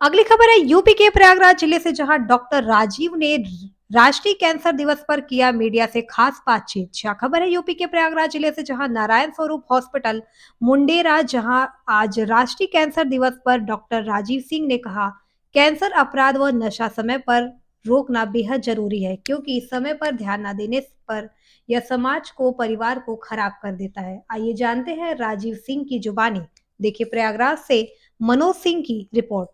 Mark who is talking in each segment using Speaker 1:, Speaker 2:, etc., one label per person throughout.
Speaker 1: अगली खबर है यूपी के प्रयागराज जिले से, जहां डॉक्टर राजीव ने राष्ट्रीय कैंसर दिवस पर किया मीडिया से खास बातचीत। क्या खबर है यूपी के प्रयागराज जिले से, जहां नारायण स्वरूप हॉस्पिटल मुंडेरा, जहां आज राष्ट्रीय कैंसर दिवस पर डॉक्टर राजीव सिंह ने कहा, कैंसर अपराध व नशा समय पर रोकना बेहद जरूरी है, क्योंकि समय पर ध्यान न देने पर यह समाज को, परिवार को खराब कर देता है। आइए जानते हैं राजीव सिंह की जुबानी। देखिए प्रयागराज से मनोज सिंह की रिपोर्ट।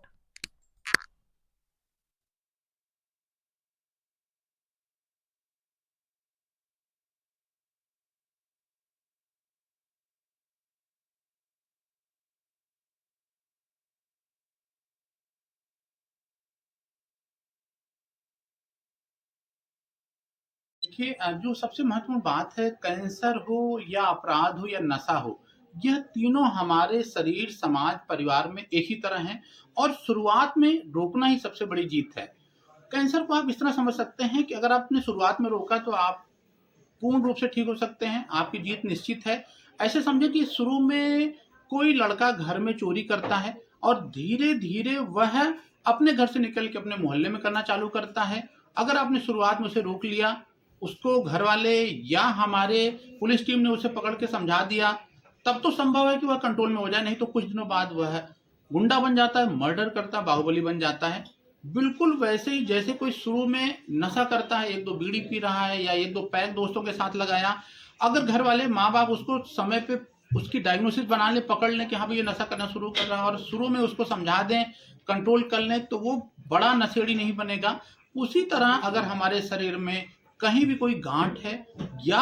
Speaker 2: देखिए जो सबसे महत्वपूर्ण बात है, कैंसर हो या अपराध हो या नशा हो, यह तीनों हमारे शरीर, समाज, परिवार में एक ही तरह हैं और शुरुआत में रोकना ही सबसे बड़ी जीत है। कैंसर को आप इस तरह समझ सकते हैं कि अगर आपने शुरुआत में रोका तो आप पूर्ण रूप से ठीक हो सकते हैं, आपकी जीत निश्चित है। ऐसे समझे कि शुरू में कोई लड़का घर में चोरी करता है और धीरे-धीरे वह अपने घर से निकल के अपने मोहल्ले में करना चालू करता है। अगर आपने शुरुआत में उसे रोक लिया, उसको घरवाले या हमारे पुलिस टीम ने उसे पकड़ के समझा दिया, तब तो संभव है कि वह कंट्रोल में हो जाए, नहीं तो कुछ दिनों बाद वह गुंडा बन जाता है, मर्डर करता है, बाहुबली बन जाता है। बिल्कुल वैसे ही जैसे कोई शुरू में नशा करता है, 1-2 बीड़ी पी रहा है या 1-2 पैक दोस्तों के साथ लगाया, अगर घर वाले माँ-बाप उसको समय पे उसकी डायग्नोसिस बना लें, पकड़ लें कि हाँ भाई ये नशा करना शुरू कर रहा है और शुरू में उसको समझा दें, कंट्रोल कर लें, तो वो बड़ा नशेड़ी नहीं बनेगा। उसी तरह अगर हमारे शरीर में कहीं भी कोई गांठ है या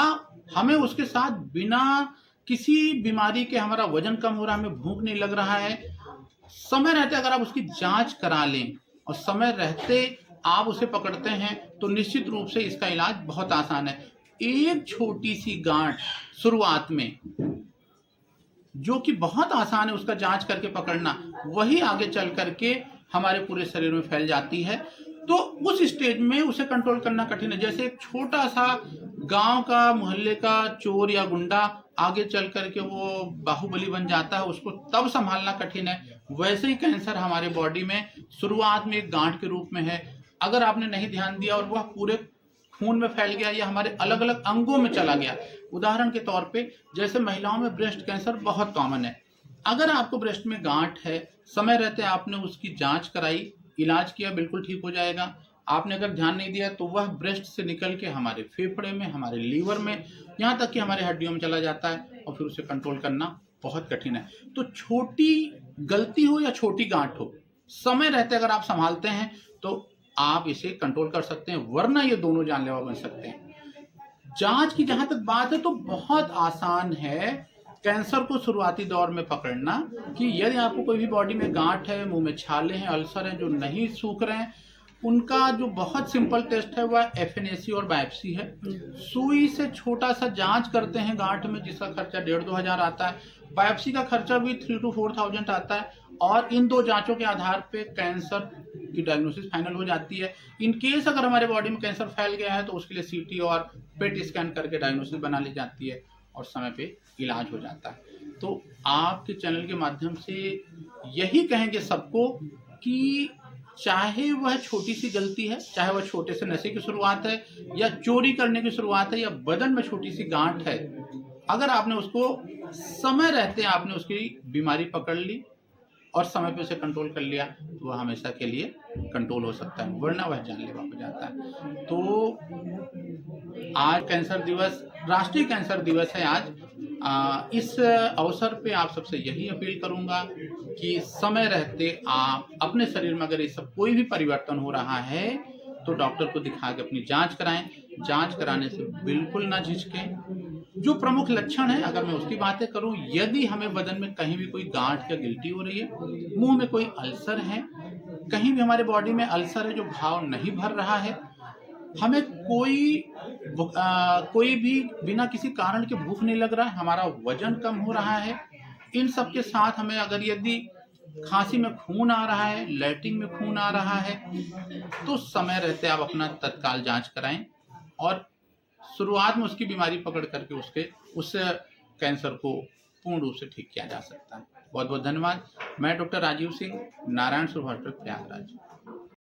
Speaker 2: हमें उसके साथ बिना किसी बीमारी के हमारा वजन कम हो रहा है, हमें भूख नहीं लग रहा है, समय रहते अगर आप उसकी जांच करा लें और समय रहते आप उसे पकड़ते हैं तो निश्चित रूप से इसका इलाज बहुत आसान है। एक छोटी सी गांठ शुरुआत में जो कि बहुत आसान है उसका जांच करके पकड़ना, वही आगे चल करके हमारे पूरे शरीर में फैल जाती है। तो उस स्टेज में उसे कंट्रोल करना कठिन है। जैसे एक छोटा सा गांव का, मोहल्ले का चोर या गुंडा आगे चल करके वो बाहुबली बन जाता है, उसको तब संभालना कठिन है। वैसे ही कैंसर हमारे बॉडी में शुरुआत में एक गांठ के रूप में है। अगर आपने नहीं ध्यान दिया और वह पूरे खून में फैल गया या हमारे अलग अलग अंगों में चला गया, उदाहरण के तौर पे जैसे महिलाओं में ब्रेस्ट कैंसर बहुत कॉमन है। अगर आपको ब्रेस्ट में गांठ है, समय रहते आपने उसकी जांच कराई, इलाज किया, बिल्कुल ठीक हो जाएगा। आपने अगर ध्यान नहीं दिया तो वह ब्रेस्ट से निकल के हमारे फेफड़े में, हमारे लीवर में, यहाँ तक कि हमारे हड्डियों में चला जाता है और फिर उसे कंट्रोल करना बहुत कठिन है। तो छोटी गलती हो या छोटी गांठ हो, समय रहते अगर आप संभालते हैं तो आप इसे कंट्रोल कर सकते हैं, वरना ये दोनों जानलेवा बन सकते हैं। जांच की जहां तक बात है तो बहुत आसान है कैंसर को शुरुआती दौर में पकड़ना। कि यदि आपको कोई भी बॉडी में गांठ है, मुंह में छाले हैं, अल्सर हैं जो नहीं सूख रहे हैं, उनका जो बहुत सिंपल टेस्ट है वह एफएनएसी और बायोप्सी है। सुई से छोटा सा जांच करते हैं गांठ में, जिसका खर्चा 1,500-2 हजार आता है। बायोप्सी का खर्चा भी 3 to 4 thousand आता है और इन दो जांचों के आधार पे कैंसर की डायग्नोसिस फाइनल हो जाती है। इन केस अगर हमारे बॉडी में कैंसर फैल गया है तो उसके लिए सीटी और पेट स्कैन करके डायग्नोसिस बना ली जाती है और समय पे इलाज हो जाता है। तो आपके चैनल के माध्यम से यही कहेंगे सबको कि चाहे वह छोटी सी गलती है, चाहे वह छोटे से नशे की शुरुआत है या चोरी करने की शुरुआत है या बदन में छोटी सी गांठ है, अगर आपने उसको समय रहते आपने उसकी बीमारी पकड़ ली और समय पे उसे कंट्रोल कर लिया तो वह हमेशा के लिए कंट्रोल हो सकता है, वरना वह जानलेवा हो जाता है। तो आज कैंसर दिवस, राष्ट्रीय कैंसर दिवस है आज। इस अवसर पे आप सबसे यही अपील करूंगा कि समय रहते आप अपने शरीर में अगर ये सब कोई भी परिवर्तन हो रहा है तो डॉक्टर को दिखा के अपनी जांच कराएं। जांच कराने से बिल्कुल ना झिझकें। जो प्रमुख लक्षण है अगर मैं उसकी बातें करूं, यदि हमें बदन में कहीं भी कोई गांठ या गिल्टी हो रही है, मुंह में कोई अल्सर है, कहीं भी हमारे बॉडी में अल्सर है जो घाव नहीं भर रहा है, हमें कोई भी बिना किसी कारण के भूख नहीं लग रहा है, हमारा वजन कम हो रहा है, इन सब के साथ हमें अगर यदि खांसी में खून आ रहा है, लैट्रिन में खून आ रहा है, तो समय रहते आप अपना तत्काल जांच कराएं और शुरुआत में उसकी बीमारी पकड़ करके उसके उस कैंसर को पूर्ण रूप से ठीक किया जा सकता है। बहुत बहुत धन्यवाद। मैं डॉक्टर राजीव सिंह, नारायण स्वरूप हॉस्पिटल, प्रयागराज।